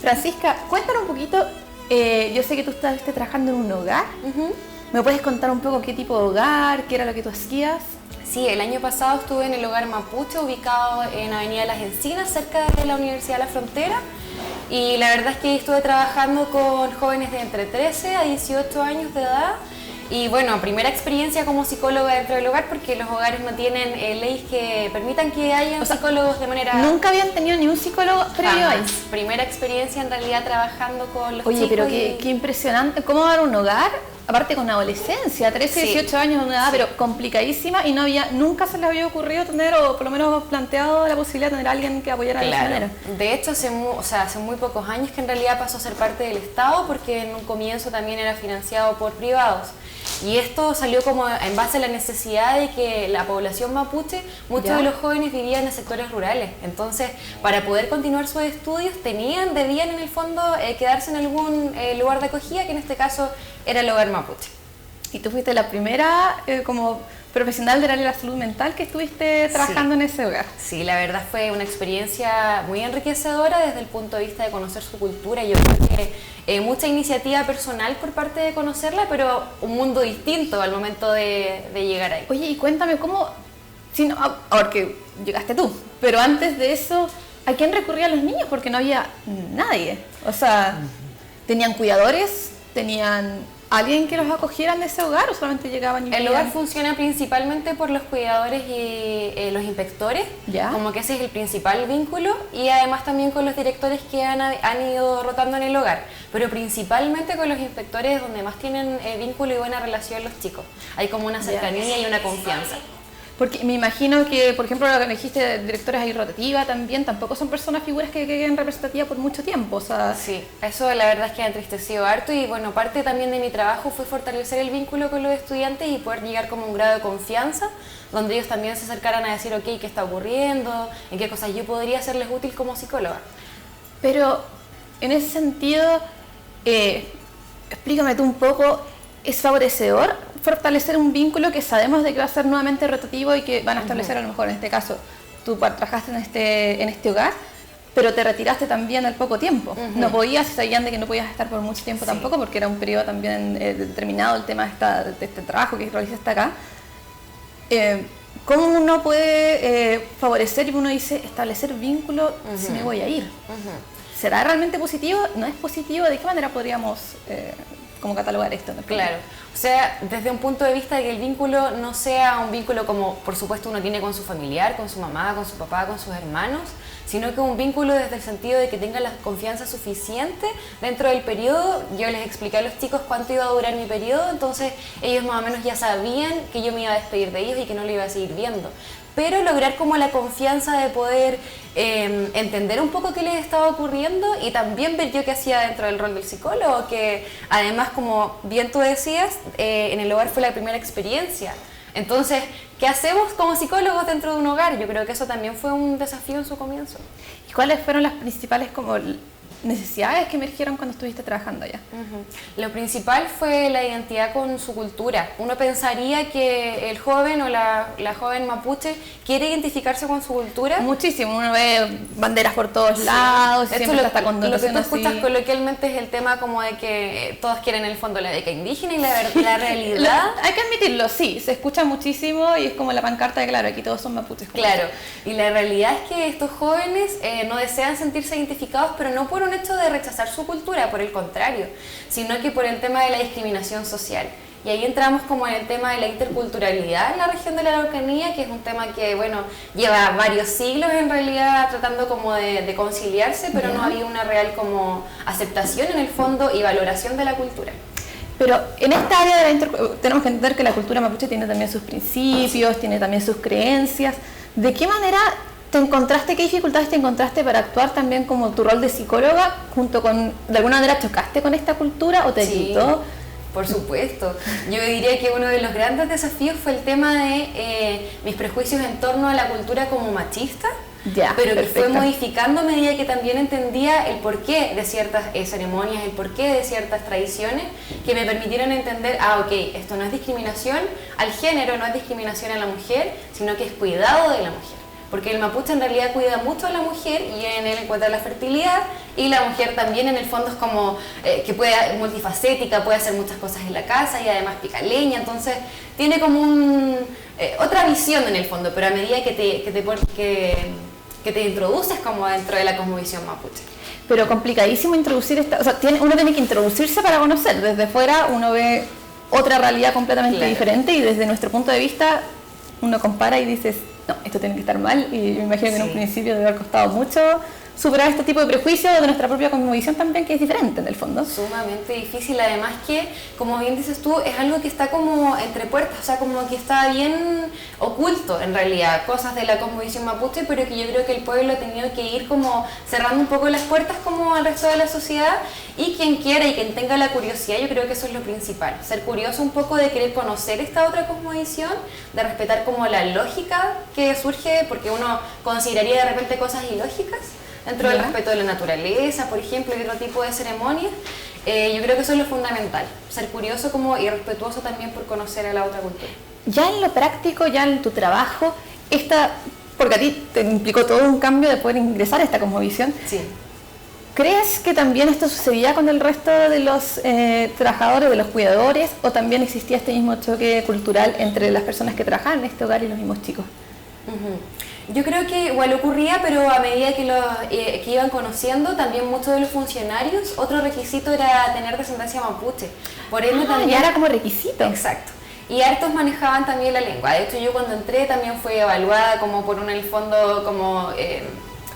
Francisca, cuéntanos un poquito, yo sé que tú estuviste trabajando en un hogar. ¿Me puedes contar un poco qué tipo de hogar, qué era lo que tú hacías? Sí, el año pasado estuve en el Hogar Mapuche, ubicado en Avenida Las Encinas, cerca de la Universidad de la Frontera. Y la verdad es que estuve trabajando con jóvenes de entre 13 a 18 años de edad. Y bueno, primera experiencia como psicóloga dentro del hogar, porque los hogares no tienen leyes que permitan que haya psicólogos de manera... ¿Nunca habían tenido ni un psicólogo previo a eso? Primera experiencia en realidad trabajando con los chicos. Oye, pero qué impresionante, ¿cómo dar un hogar? Aparte con adolescencia, 13, 18 años de una edad, pero complicadísima, y nunca se les había ocurrido tener, o por lo menos planteado la posibilidad de tener a alguien que apoyara de esa manera. De hecho, hace muy pocos años que en realidad pasó a ser parte del Estado, porque en un comienzo también era financiado por privados. Y esto salió como en base a la necesidad de que la población mapuche, muchos de los jóvenes vivían en sectores rurales. Entonces, para poder continuar sus estudios, debían en el fondo quedarse en algún lugar de acogida, que en este caso era el Hogar Mapuche. Y tú fuiste la primera como profesional del área de la salud mental que estuviste trabajando en ese hogar. Sí, la verdad fue una experiencia muy enriquecedora desde el punto de vista de conocer su cultura. Yo creo que mucha iniciativa personal por parte de conocerla, pero un mundo distinto al momento de llegar ahí. Oye, y cuéntame cómo, ahora que llegaste tú, pero antes de eso, ¿a quién recurrían los niños? Porque no había nadie. O sea, ¿tenían cuidadores? ¿Tenían alguien que los acogieran de ese hogar o solamente llegaban y El hogar funciona principalmente por los cuidadores y los inspectores, como que ese es el principal vínculo, y además también con los directores que han ido rotando en el hogar, pero principalmente con los inspectores, donde más tienen vínculo y buena relación los chicos. Hay como una cercanía y una confianza. Porque me imagino que, por ejemplo, lo que me dijiste, directores ahí rotativa también, tampoco son figuras que queden representativas por mucho tiempo, o sea... Sí, eso la verdad es que ha entristecido harto, y bueno, parte también de mi trabajo fue fortalecer el vínculo con los estudiantes y poder llegar como a un grado de confianza, donde ellos también se acercaran a decir, ok, ¿qué está ocurriendo? ¿En qué cosas yo podría serles útil como psicóloga? Pero, en ese sentido, explícame tú un poco, ¿es favorecedor fortalecer un vínculo que sabemos de que va a ser nuevamente rotativo y que van a establecer a lo mejor en este caso? Tú trabajaste en este hogar, pero te retiraste también al poco tiempo. No podías, sabían de que no podías estar por mucho tiempo tampoco, porque era un periodo también determinado el tema de este trabajo que realizaste acá. ¿Cómo uno puede favorecer y uno dice establecer vínculo si me voy a ir? ¿Será realmente positivo? ¿No es positivo? ¿De qué manera podríamos como catalogar esto? Claro, o sea, desde un punto de vista de que el vínculo no sea un vínculo como por supuesto uno tiene con su familiar, con su mamá, con su papá, con sus hermanos, sino que un vínculo desde el sentido de que tengan la confianza suficiente dentro del periodo. Yo les expliqué a los chicos cuánto iba a durar mi periodo, entonces ellos más o menos ya sabían que yo me iba a despedir de ellos y que no lo iba a seguir viendo. Pero lograr como la confianza de poder entender un poco qué les estaba ocurriendo y también ver yo qué hacía dentro del rol del psicólogo, que además, como bien tú decías, en el hogar fue la primera experiencia. Entonces, ¿qué hacemos como psicólogos dentro de un hogar? Yo creo que eso también fue un desafío en su comienzo. ¿Y cuáles fueron las principales como necesidades que emergieron cuando estuviste trabajando allá? Lo principal fue la identidad con su cultura. Uno pensaría que el joven o la joven mapuche quiere identificarse con su cultura. Muchísimo, uno ve banderas por todos lados, siempre está con lo que tú escuchas coloquialmente es el tema como de que todos quieren en el fondo la beca indígena, y la realidad... Hay que admitirlo, sí, se escucha muchísimo y es como la pancarta de claro, aquí todos son mapuches. Claro, y la realidad es que estos jóvenes no desean sentirse identificados, pero no por un hecho de rechazar su cultura, por el contrario, sino que por el tema de la discriminación social. Y ahí entramos como en el tema de la interculturalidad en la región de la Araucanía, que es un tema que, bueno, lleva varios siglos en realidad tratando como de conciliarse, pero no había una real como aceptación en el fondo y valoración de la cultura. Pero en esta área de tenemos que entender que la cultura mapuche tiene también sus principios, tiene también sus creencias. ¿De qué manera te encontraste, qué dificultades te encontraste para actuar también como tu rol de psicóloga junto con, de alguna manera chocaste con esta cultura o te quitó? Por supuesto. Yo diría que uno de los grandes desafíos fue el tema de mis prejuicios en torno a la cultura como machista, pero que fue modificando a medida que también entendía el porqué de ciertas ceremonias, el porqué de ciertas tradiciones, que me permitieron entender, ok, esto no es discriminación al género, no es discriminación a la mujer, sino que es cuidado de la mujer. porque el mapuche en realidad cuida mucho a la mujer y en él encuentra la fertilidad, y la mujer también en el fondo es como que puede, multifacética, puede hacer muchas cosas en la casa y además pica leña, entonces tiene como otra visión en el fondo, pero a medida que te introduces como dentro de la cosmovisión mapuche. Pero complicadísimo introducir esta, o sea, uno tiene que introducirse para conocer, desde fuera uno ve otra realidad completamente diferente y desde nuestro punto de vista uno compara y dices, no, esto tiene que estar mal, y me imagino que en un principio debe haber costado mucho superar este tipo de prejuicios de nuestra propia cosmovisión también, que es diferente en el fondo. Sumamente difícil, además que, como bien dices tú, es algo que está como entre puertas, o sea, como que está bien oculto en realidad, cosas de la cosmovisión mapuche, pero que yo creo que el pueblo ha tenido que ir como cerrando un poco las puertas como al resto de la sociedad, y quien quiera y quien tenga la curiosidad, yo creo que eso es lo principal, ser curioso un poco de querer conocer esta otra cosmovisión, de respetar como la lógica que surge, porque uno consideraría de repente cosas ilógicas, dentro del respeto de la naturaleza, por ejemplo, y otro tipo de ceremonias. Yo creo que eso es lo fundamental, ser curioso como y respetuoso también por conocer a la otra cultura. Ya en lo práctico, ya en tu trabajo, porque a ti te implicó todo un cambio de poder ingresar a esta cosmovisión. Sí. ¿Crees que también esto sucedía con el resto de los trabajadores, de los cuidadores, o también existía este mismo choque cultural entre las personas que trabajaban en este hogar y los mismos chicos? Yo creo que igual ocurría, pero a medida que iban conociendo, también muchos de los funcionarios, otro requisito era tener descendencia mapuche. Por ende también ya era como requisito. Exacto. Y hartos manejaban también la lengua. De hecho, yo cuando entré también fui evaluada como por en el fondo como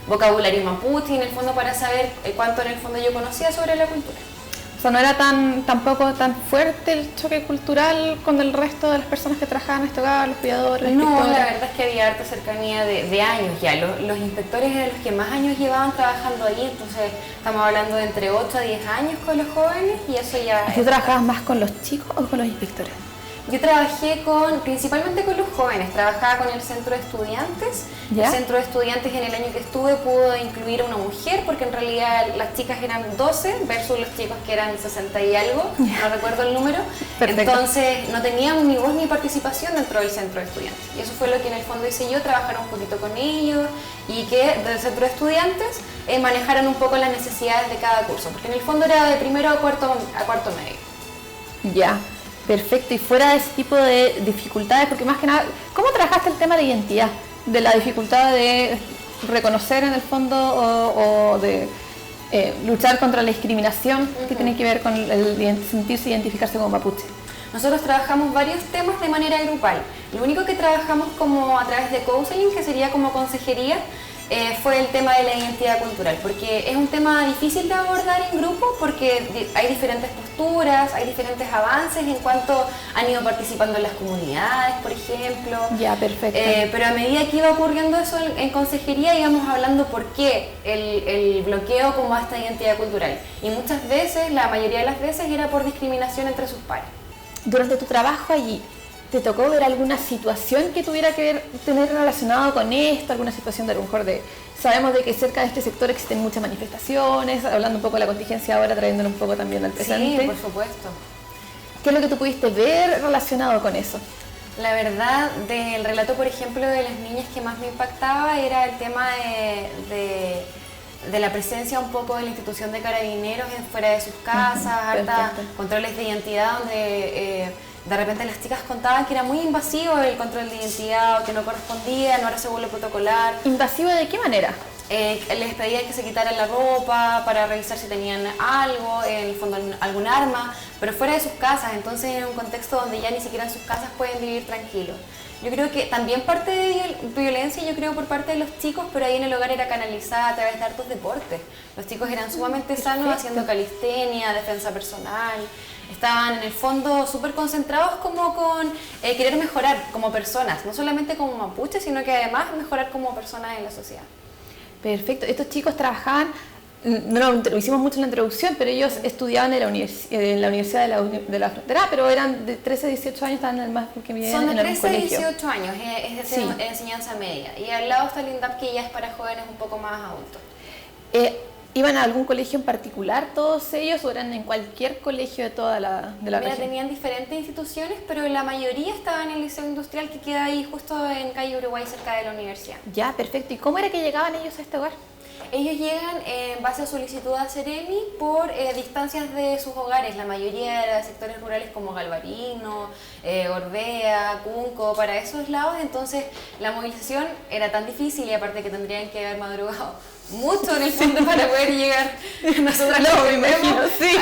vocabulario mapuche, en el fondo para saber cuánto en el fondo yo conocía sobre la cultura. O sea, no era tampoco tan fuerte el choque cultural con el resto de las personas que trabajaban en este hogar, los cuidadores. No, la verdad es que había harta cercanía de años ya. Los inspectores eran los que más años llevaban trabajando ahí, entonces estamos hablando de entre 8 a 10 años con los jóvenes, y eso ya... ¿Tú trabajabas más con los chicos o con los inspectores? Yo trabajé principalmente con los jóvenes, trabajaba con el centro de estudiantes. ¿Ya? El centro de estudiantes en el año que estuve pudo incluir a una mujer, porque en realidad las chicas eran 12 versus los chicos que eran 60 y algo, no recuerdo el número. Perfecto. Entonces no tenían ni voz ni participación dentro del centro de estudiantes. Y eso fue lo que en el fondo hice yo, trabajar un poquito con ellos y que del centro de estudiantes manejaran un poco las necesidades de cada curso, porque en el fondo era de primero a cuarto medio. Ya. Perfecto, y fuera de ese tipo de dificultades, porque más que nada, ¿cómo trabajaste el tema de identidad? De la dificultad de reconocer en el fondo o de luchar contra la discriminación que tiene que ver con el sentirse e identificarse como mapuche. Nosotros trabajamos varios temas de manera grupal. Lo único que trabajamos como a través de counseling, que sería como consejería, fue el tema de la identidad cultural, porque es un tema difícil de abordar en grupo porque hay diferentes posturas, hay diferentes avances en cuanto han ido participando en las comunidades, por ejemplo. Ya, perfecto. Pero a medida que iba ocurriendo eso en consejería íbamos hablando por qué el bloqueo como a esta identidad cultural. Y muchas veces, la mayoría de las veces, era por discriminación entre sus pares. Durante tu trabajo allí, ¿te tocó ver alguna situación que tuviera que tener relacionado con esto? ¿Alguna situación de a lo mejor sabemos de que cerca de este sector existen muchas manifestaciones, hablando un poco de la contingencia ahora, trayéndolo un poco también al presente? Sí, por supuesto. ¿Qué es lo que tú pudiste ver relacionado con eso? La verdad, del relato, por ejemplo, de las niñas que más me impactaba era el tema de la presencia un poco de la institución de carabineros fuera de sus casas, harta controles de identidad donde de repente las chicas contaban que era muy invasivo el control de identidad o que no correspondía, no era según lo protocolar. ¿Invasivo de qué manera? Les pedían que se quitaran la ropa para revisar si tenían algo, en el fondo algún arma, pero fuera de sus casas, entonces en un contexto donde ya ni siquiera en sus casas pueden vivir tranquilos. Yo creo que también parte de violencia, yo creo por parte de los chicos, pero ahí en el hogar era canalizada a través de hartos deportes. Los chicos eran sumamente sanos haciendo calistenia, defensa personal. Estaban en el fondo súper concentrados como con querer mejorar como personas, no solamente como mapuches, sino que además mejorar como personas en la sociedad. Perfecto. Estos chicos trabajaban, no lo hicimos mucho en la introducción, pero ellos estudiaban en la Universidad de la Frontera, pero eran de 13 a 18 años, estaban en el más porque vivían en el colegio. Son de 13 a 18 años, es de enseñanza media. Y al lado está el INDAP, que ya es para jóvenes un poco más adultos. ¿Iban a algún colegio en particular todos ellos o eran en cualquier colegio de toda de la región? Tenían diferentes instituciones, pero la mayoría estaban en el Liceo Industrial que queda ahí justo en calle Uruguay, cerca de la universidad. Ya, perfecto. ¿Y cómo era que llegaban ellos a este hogar? Ellos llegan en base a solicitud a Ceremi por distancias de sus hogares. La mayoría era de sectores rurales como Galvarino, Orbea, Cunco, para esos lados. Entonces la movilización era tan difícil y aparte que tendrían que haber madrugado mucho en el fondo para poder llegar. Nosotras no, me imagino, sí.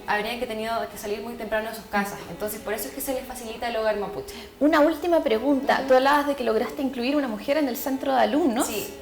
Habrían que tenido que salir muy temprano de sus casas. Entonces por eso es que se les facilita el hogar mapuche. Una última pregunta. Tú hablabas de que lograste incluir una mujer en el centro de alumnos. Sí.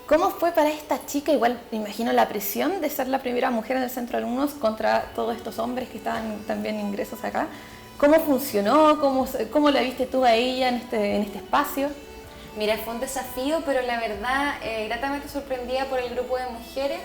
¿Cómo fue para esta chica? Igual me imagino la presión de ser la primera mujer en el centro de alumnos contra todos estos hombres que estaban también ingresos acá. ¿Cómo funcionó? ¿Cómo la viste tú a ella en este espacio? Mira, fue un desafío, pero la verdad, gratamente sorprendida por el grupo de mujeres,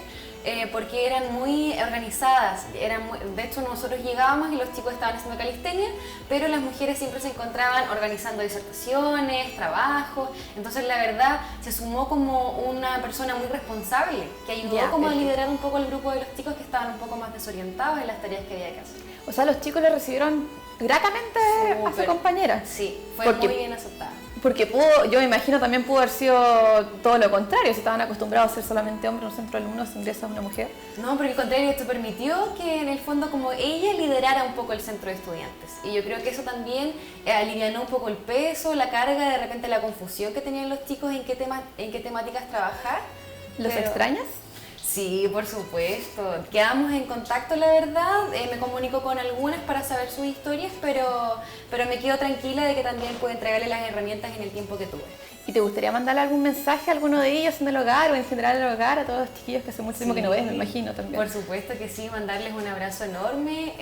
porque eran muy organizadas. De hecho, nosotros llegábamos y los chicos estaban haciendo calistenia, pero las mujeres siempre se encontraban organizando disertaciones, trabajos. Entonces, la verdad, se sumó como una persona muy responsable, que ayudó a liderar un poco el grupo de los chicos que estaban un poco más desorientados en las tareas que había que hacer. O sea, los chicos le recibieron gratamente a su compañera. Sí, fue muy bien aceptada. Porque yo me imagino también pudo haber sido todo lo contrario, si estaban acostumbrados a ser solamente hombres en un centro de alumnos, ingresa una mujer. No, por el contrario, esto permitió que en el fondo como ella liderara un poco el centro de estudiantes. Y yo creo que eso también alivianó un poco el peso, la carga, de repente la confusión que tenían los chicos en qué temáticas trabajar. ¿Los extrañas? Sí, por supuesto. Quedamos en contacto, la verdad. Me comunico con algunas para saber sus historias, pero me quedo tranquila de que también puedo entregarle las herramientas en el tiempo que tuve. ¿Y te gustaría mandarle algún mensaje a alguno de ellos en el hogar o en general en el hogar, a todos los chiquillos que hace mucho tiempo que no ves, me imagino también? Por supuesto que sí, mandarles un abrazo enorme,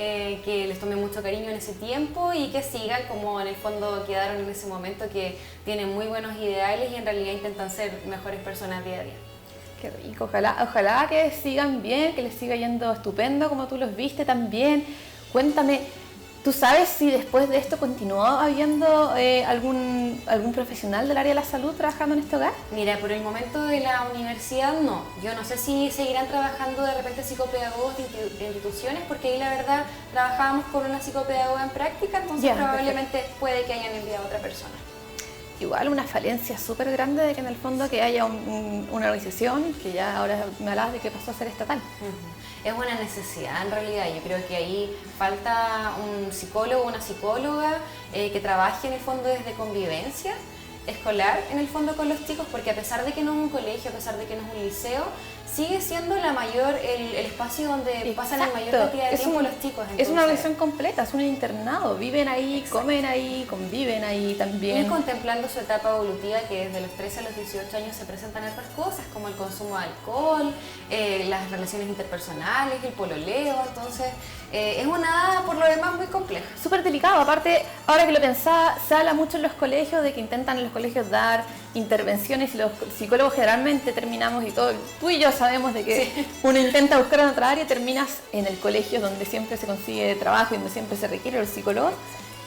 que les tome mucho cariño en ese tiempo y que sigan como en el fondo quedaron en ese momento, que tienen muy buenos ideales y en realidad intentan ser mejores personas día a día. Qué rico, ojalá que sigan bien, que les siga yendo estupendo como tú los viste también. Cuéntame, ¿tú sabes si después de esto continuó habiendo algún profesional del área de la salud trabajando en este hogar? Mira, por el momento de la universidad no. Yo no sé si seguirán trabajando de repente psicopedagogos de instituciones, porque ahí la verdad trabajábamos con una psicopedagoga en práctica, entonces probablemente puede que hayan enviado a otra persona. Igual una falencia súper grande de que en el fondo que haya una organización que ya ahora me hablabas de que pasó a ser estatal. Es una necesidad en realidad. Yo creo que ahí falta un psicólogo o una psicóloga que trabaje en el fondo desde convivencia escolar en el fondo con los chicos, porque a pesar de que no es un colegio, a pesar de que no es un liceo, sigue siendo el espacio donde pasan la mayor cantidad de tiempo los chicos. Entonces, es una organización completa, es un internado, viven ahí, comen ahí, conviven ahí también. Y contemplando su etapa evolutiva, que desde los 13 a los 18 años se presentan otras cosas, como el consumo de alcohol, las relaciones interpersonales, el pololeo, entonces es una, por lo demás, muy compleja. Súper delicado, aparte, ahora que lo pensaba, se habla mucho en los colegios de que intentan en los colegios dar intervenciones y los psicólogos generalmente terminamos, y todo, tú y yo sabemos de que uno intenta buscar en otra área y terminas en el colegio donde siempre se consigue trabajo y donde siempre se requiere los psicólogos.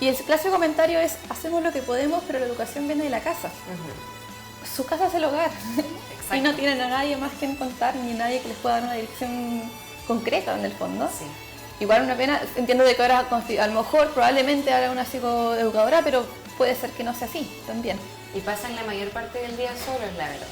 Y el clásico comentario es, hacemos lo que podemos, pero la educación viene de la casa. Su casa es el hogar. Y no tienen a nadie más que contar, ni nadie que les pueda dar una dirección concreta en el fondo. Sí. Igual una pena, entiendo de que ahora a lo mejor probablemente haga una psicoeducadora, pero puede ser que no sea así también. Y pasan la mayor parte del día solos, la verdad.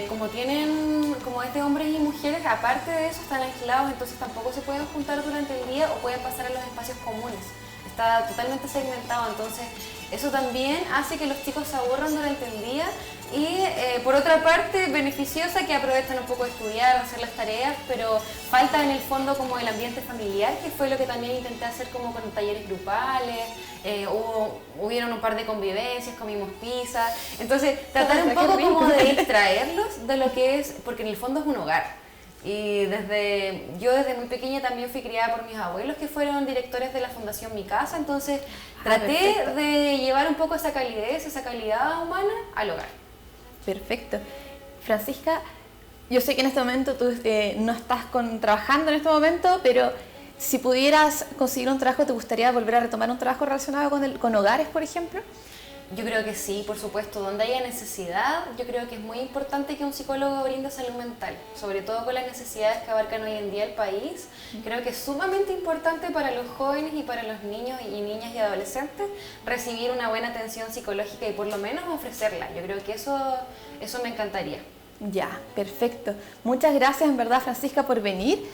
Como es de hombres y mujeres, aparte de eso están aislados, entonces tampoco se pueden juntar durante el día o pueden pasar a los espacios comunes. Está totalmente segmentado, entonces eso también hace que los chicos se aburran durante el día y por otra parte beneficiosa, que aprovechan un poco de estudiar, hacer las tareas, pero falta en el fondo como el ambiente familiar, que fue lo que también intenté hacer como con talleres grupales, hubieron un par de convivencias, comimos pizza, entonces tratar un poco como de distraerlos de lo que es, porque en el fondo es un hogar. Y yo desde muy pequeña también fui criada por mis abuelos, que fueron directores de la Fundación Mi Casa, entonces traté de llevar un poco esa calidez, esa calidad humana al hogar. Perfecto. Francisca, yo sé que en este momento tú no estás trabajando en este momento, pero si pudieras conseguir un trabajo, ¿te gustaría volver a retomar un trabajo relacionado con hogares, por ejemplo? Yo creo que sí, por supuesto, donde haya necesidad, yo creo que es muy importante que un psicólogo brinde salud mental, sobre todo con las necesidades que abarcan hoy en día el país. Creo que es sumamente importante para los jóvenes y para los niños y niñas y adolescentes recibir una buena atención psicológica y por lo menos ofrecerla. Yo creo que eso me encantaría. Ya, perfecto. Muchas gracias en verdad, Francisca, por venir.